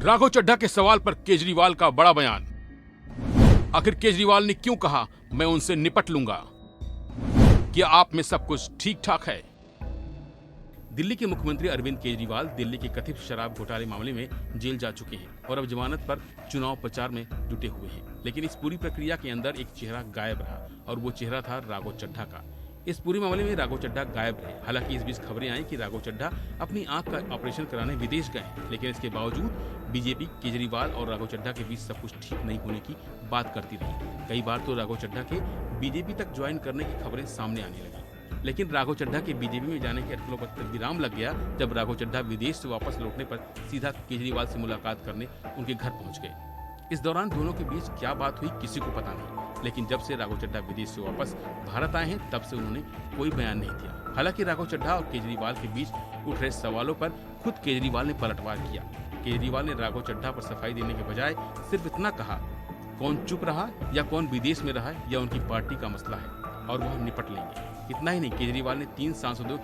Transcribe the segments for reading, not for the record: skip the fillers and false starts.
राघव चड्ढा के सवाल पर केजरीवाल का बड़ा बयान। आखिर केजरीवाल ने क्यों कहा मैं उनसे निपट लूंगा? क्या आप में सब कुछ ठीक ठाक है? दिल्ली के मुख्यमंत्री अरविंद केजरीवाल दिल्ली के कथित शराब घोटाले मामले में जेल जा चुके हैं और अब जमानत पर चुनाव प्रचार में जुटे हुए हैं। लेकिन इस पूरी प्रक्रिया के अंदर एक चेहरा गायब रहा और वो चेहरा था राघव चड्ढा का। इस पूरे मामले में राघव चड्ढा गायब रहे। हालांकि इस बीच खबरें आई कि राघव चड्ढा अपनी आंख का ऑपरेशन कराने विदेश गए हैं, लेकिन इसके बावजूद बीजेपी केजरीवाल और राघव चड्ढा के बीच सब कुछ ठीक नहीं होने की बात करती रही। कई बार तो राघव चड्ढा के बीजेपी तक ज्वाइन करने की खबरें सामने आने लगी। लेकिन राघव चड्ढा के बीजेपी में जाने के अटकलों पर विराम लग गया जब राघव चड्ढा विदेश से वापस लौटने पर सीधा केजरीवाल से मुलाकात करने उनके घर पहुंच गए। इस दौरान दोनों के बीच क्या बात हुई किसी को पता नहीं, लेकिन जब से राघव चड्ढा विदेश से वापस भारत आए हैं तब से उन्होंने कोई बयान नहीं दिया। हालांकि राघव चड्ढा और केजरीवाल के बीच उठ रहे सवालों पर खुद केजरीवाल ने पलटवार किया। केजरीवाल ने राघव चड्ढा पर सफाई देने के बजाय सिर्फ इतना कहा, कौन चुप रहा या कौन विदेश में रहा या उनकी पार्टी का मसला है और वह निपट लेंगे। इतना ही नहीं, केजरीवाल ने 3 सांसदों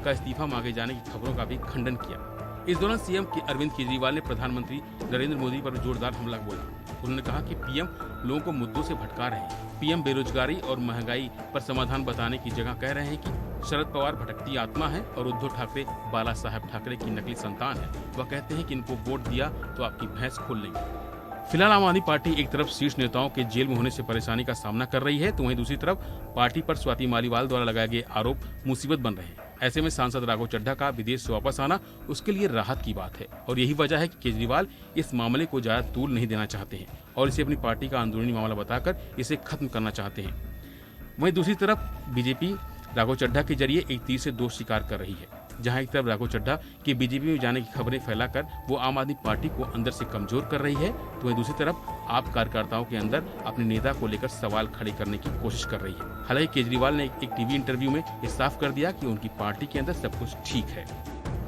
का इस्तीफा मांगे जाने की खबरों का भी खंडन किया। इस दौरान सीएम अरविंद केजरीवाल ने प्रधानमंत्री नरेंद्र मोदी पर जोरदार हमला बोला। उन्होंने कहा कि पीएम लोगों को मुद्दों से भटका रहे हैं। पीएम बेरोजगारी और महंगाई पर समाधान बताने की जगह कह रहे हैं कि शरद पवार भटकती आत्मा है और उद्धव ठाकरे बाला साहब ठाकरे की नकली संतान है। वह कहते हैं कि इनको वोट दिया तो आपकी भैंस खोल लेंगे। फिलहाल आम आदमी पार्टी एक तरफ शीर्ष नेताओं के जेल में होने से परेशानी का सामना कर रही है, तो वहीं दूसरी तरफ पार्टी पर स्वाति मालीवाल द्वारा लगाए गए आरोप मुसीबत बन रहे हैं। ऐसे में सांसद राघव चड्ढा का विदेश से वापस आना उसके लिए राहत की बात है और यही वजह है कि केजरीवाल इस मामले को ज्यादा तूल नहीं देना चाहते हैं और इसे अपनी पार्टी का अंदरूनी मामला बताकर इसे खत्म करना चाहते हैं। वहीं दूसरी तरफ बीजेपी राघव चड्ढा के जरिए एक तीर से दोष स्वीकार कर रही है। जहां एक तरफ राघव चड्ढा के बीजेपी में जाने की खबरें फैलाकर वो आम आदमी पार्टी को अंदर से कमजोर कर रही है, तो वहीं दूसरी तरफ आप कार्यकर्ताओं के अंदर अपने नेता को लेकर सवाल खड़े करने की कोशिश कर रही है। हालांकि केजरीवाल ने एक टीवी इंटरव्यू में ये साफ कर दिया कि उनकी पार्टी के अंदर सब कुछ ठीक है।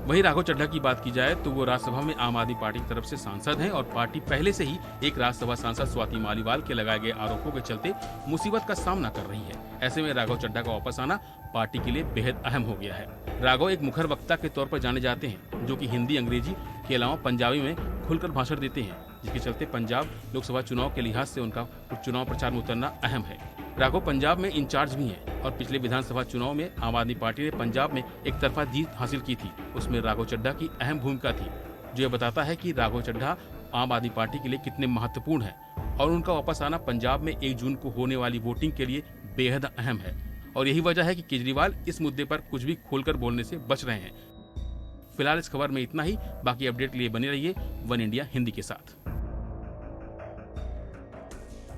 वहीं राघव चड्ढा की बात की जाए तो वो राज्यसभा में आम आदमी पार्टी की तरफ से सांसद हैं और पार्टी पहले से ही एक राज्यसभा सांसद स्वाति मालीवाल के लगाए गए आरोपों के चलते मुसीबत का सामना कर रही है। ऐसे में राघव चड्ढा का वापस आना पार्टी के लिए बेहद अहम हो गया है। राघव एक मुखर वक्ता के तौर पर जाने जाते हैं, जो कि हिंदी अंग्रेजी के अलावा पंजाबी में खुलकर भाषण देते हैं, जिसके चलते पंजाब लोकसभा चुनाव के लिहाज से उनका चुनाव प्रचार में उतरना अहम है। राघव पंजाब में इंचार्ज भी हैं और पिछले विधानसभा चुनाव में आम आदमी पार्टी ने पंजाब में एक तरफा जीत हासिल की थी। उसमें राघव चड्ढा की अहम भूमिका थी, जो ये बताता है कि राघव चड्ढा आम आदमी पार्टी के लिए कितने महत्वपूर्ण है और उनका वापस आना पंजाब में 1 जून को होने वाली वोटिंग के लिए बेहद अहम है। और यही वजह है कि केजरीवाल इस मुद्दे पर कुछ भी खोलकर बोलने से बच रहे हैं। फिलहाल इस खबर में इतना ही। बाकी अपडेट के लिए बने रहिए वन इंडिया हिंदी के साथ।